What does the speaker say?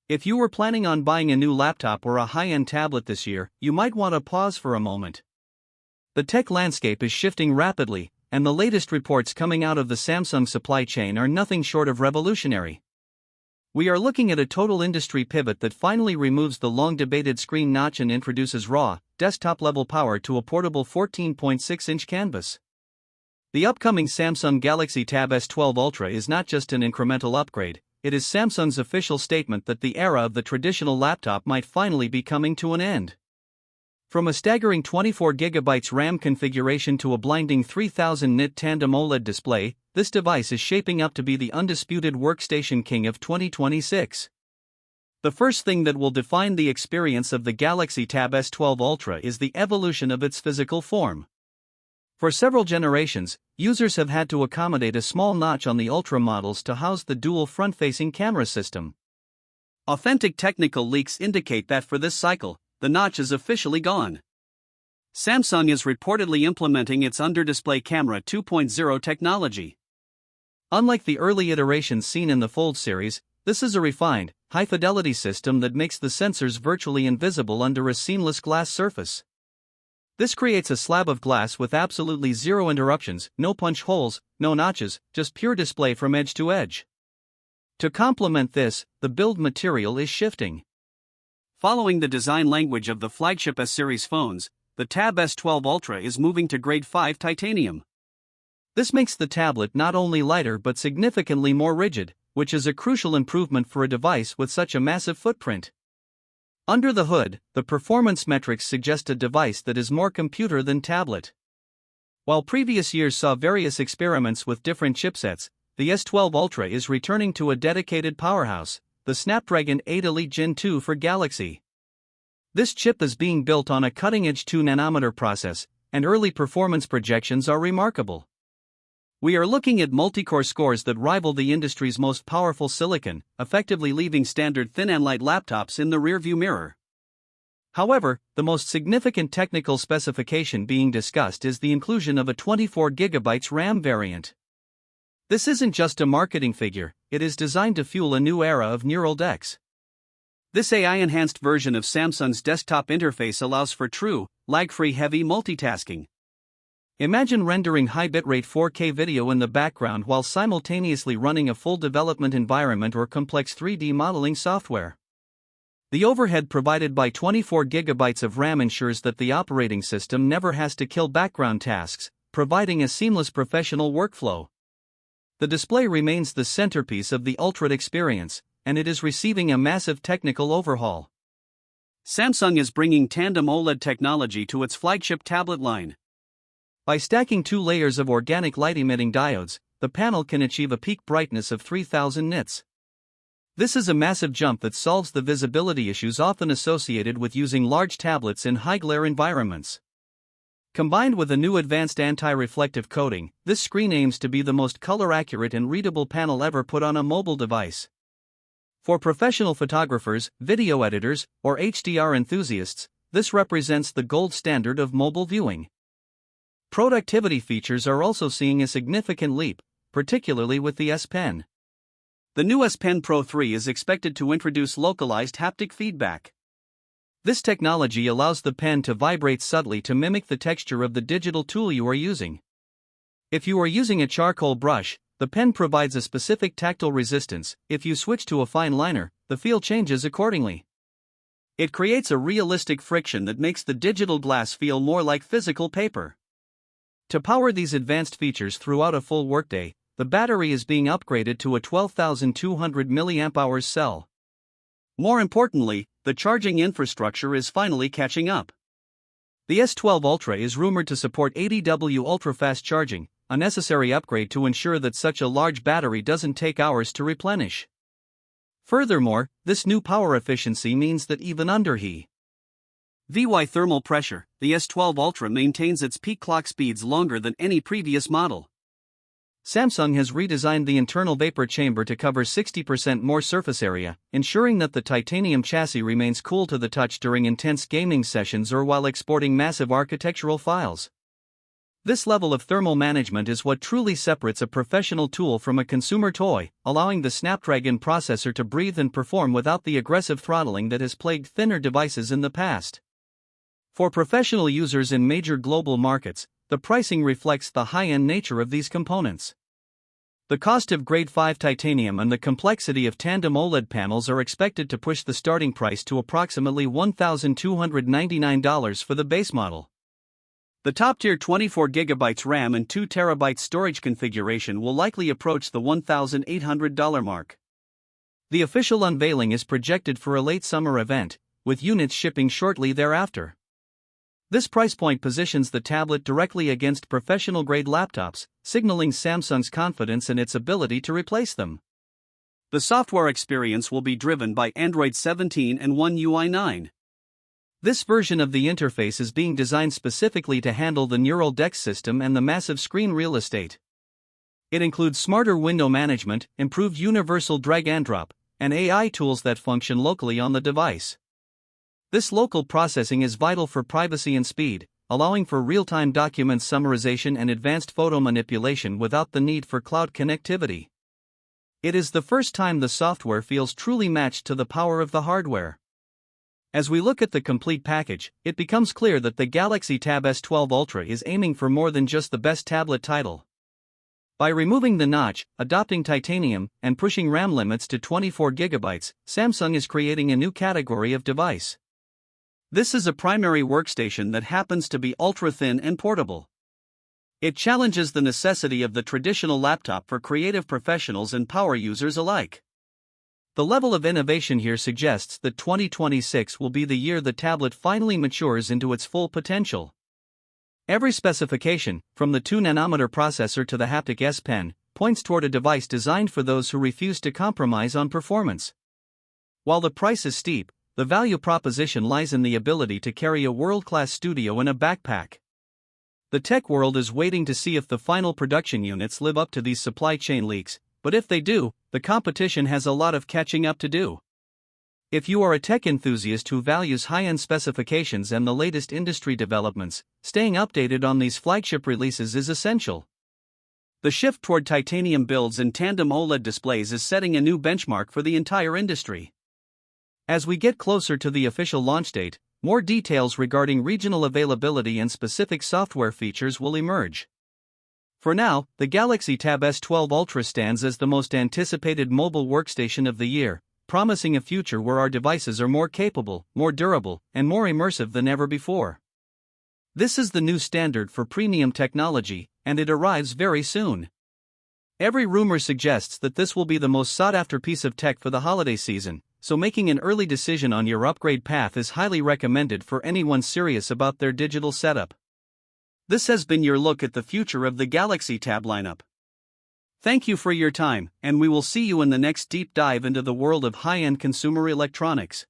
If you were planning on buying a new laptop or a high-end tablet this year, you might want to pause for a moment. The tech landscape is shifting rapidly, and the latest reports coming out of the Samsung supply chain are nothing short of revolutionary. We are looking at a total industry pivot that finally removes the long-debated screen notch and introduces raw, desktop-level power to a portable 14.6-inch canvas. The upcoming Samsung Galaxy Tab S12 Ultra is not just an incremental upgrade, it is Samsung's official statement that the era of the traditional laptop might finally be coming to an end. From a staggering 24GB RAM configuration to a blinding 3000 nit Tandem OLED display, this device is shaping up to be the undisputed workstation king of 2026. The first thing that will define the experience of the Galaxy Tab S12 Ultra is the evolution of its physical form. For several generations, users have had to accommodate a small notch on the Ultra models to house the dual front-facing camera system. Authentic technical leaks indicate that for this cycle, the notch is officially gone. Samsung is reportedly implementing its under-display camera 2.0 technology. Unlike the early iterations seen in the Fold series, this is a refined, high-fidelity system that makes the sensors virtually invisible under a seamless glass surface. This creates a slab of glass with absolutely zero interruptions, no punch holes, no notches, just pure display from edge to edge. To complement this, the build material is shifting. Following the design language of the flagship S-series phones, the Tab S12 Ultra is moving to grade 5 titanium. This makes the tablet not only lighter but significantly more rigid, which is a crucial improvement for a device with such a massive footprint. Under the hood, the performance metrics suggest a device that is more computer than tablet. While previous years saw various experiments with different chipsets, the S12 Ultra is returning to a dedicated powerhouse, the Snapdragon 8 Elite Gen 2 for Galaxy. This chip is being built on a cutting-edge 2nm process, and early performance projections are remarkable. We are looking at multi-core scores that rival the industry's most powerful silicon, effectively leaving standard thin and light laptops in the rearview mirror. However, the most significant technical specification being discussed is the inclusion of a 24GB RAM variant. This isn't just a marketing figure, it is designed to fuel a new era of neural decks. This AI-enhanced version of Samsung's desktop interface allows for true, lag-free heavy multitasking. Imagine rendering high bitrate 4K video in the background while simultaneously running a full development environment or complex 3D modeling software. The overhead provided by 24GB of RAM ensures that the operating system never has to kill background tasks, providing a seamless professional workflow. The display remains the centerpiece of the Ultra experience, and it is receiving a massive technical overhaul. Samsung is bringing Tandem OLED technology to its flagship tablet line. By stacking 2 layers of organic light-emitting diodes, the panel can achieve a peak brightness of 3000 nits. This is a massive jump that solves the visibility issues often associated with using large tablets in high-glare environments. Combined with a new advanced anti-reflective coating, this screen aims to be the most color-accurate and readable panel ever put on a mobile device. For professional photographers, video editors, or HDR enthusiasts, this represents the gold standard of mobile viewing. Productivity features are also seeing a significant leap, particularly with the S Pen. The new S Pen Pro 3 is expected to introduce localized haptic feedback. This technology allows the pen to vibrate subtly to mimic the texture of the digital tool you are using. If you are using a charcoal brush, the pen provides a specific tactile resistance. If you switch to a fine liner, the feel changes accordingly. It creates a realistic friction that makes the digital glass feel more like physical paper. To power these advanced features throughout a full workday, the battery is being upgraded to a 12,200 mAh cell. More importantly, the charging infrastructure is finally catching up. The S12 Ultra is rumored to support 80W ultra-fast charging, a necessary upgrade to ensure that such a large battery doesn't take hours to replenish. Furthermore, this new power efficiency means that even under VY thermal pressure, the S12 Ultra maintains its peak clock speeds longer than any previous model. Samsung has redesigned the internal vapor chamber to cover 60% more surface area, ensuring that the titanium chassis remains cool to the touch during intense gaming sessions or while exporting massive architectural files. This level of thermal management is what truly separates a professional tool from a consumer toy, allowing the Snapdragon processor to breathe and perform without the aggressive throttling that has plagued thinner devices in the past. For professional users in major global markets, the pricing reflects the high-end nature of these components. The cost of Grade 5 titanium and the complexity of Tandem OLED panels are expected to push the starting price to approximately $1,299 for the base model. The top-tier 24GB RAM and 2TB storage configuration will likely approach the $1,800 mark. The official unveiling is projected for a late summer event, with units shipping shortly thereafter. This price point positions the tablet directly against professional-grade laptops, signaling Samsung's confidence in its ability to replace them. The software experience will be driven by Android 17 and One UI 9. This version of the interface is being designed specifically to handle the neural DeX system and the massive screen real estate. It includes smarter window management, improved universal drag-and-drop, and AI tools that function locally on the device. This local processing is vital for privacy and speed, allowing for real-time document summarization and advanced photo manipulation without the need for cloud connectivity. It is the first time the software feels truly matched to the power of the hardware. As we look at the complete package, it becomes clear that the Galaxy Tab S12 Ultra is aiming for more than just the best tablet title. By removing the notch, adopting titanium, and pushing RAM limits to 24GB, Samsung is creating a new category of device. This is a primary workstation that happens to be ultra-thin and portable. It challenges the necessity of the traditional laptop for creative professionals and power users alike. The level of innovation here suggests that 2026 will be the year the tablet finally matures into its full potential. Every specification, from the 2nm processor to the haptic S Pen, points toward a device designed for those who refuse to compromise on performance. While the price is steep, the value proposition lies in the ability to carry a world-class studio in a backpack. The tech world is waiting to see if the final production units live up to these supply chain leaks, but if they do, the competition has a lot of catching up to do. If you are a tech enthusiast who values high-end specifications and the latest industry developments, staying updated on these flagship releases is essential. The shift toward titanium builds and tandem OLED displays is setting a new benchmark for the entire industry. As we get closer to the official launch date, more details regarding regional availability and specific software features will emerge. For now, the Galaxy Tab S12 Ultra stands as the most anticipated mobile workstation of the year, promising a future where our devices are more capable, more durable, and more immersive than ever before. This is the new standard for premium technology, and it arrives very soon. Every rumor suggests that this will be the most sought-after piece of tech for the holiday season, so making an early decision on your upgrade path is highly recommended for anyone serious about their digital setup. This has been your look at the future of the Galaxy Tab lineup. Thank you for your time, and we will see you in the next deep dive into the world of high-end consumer electronics.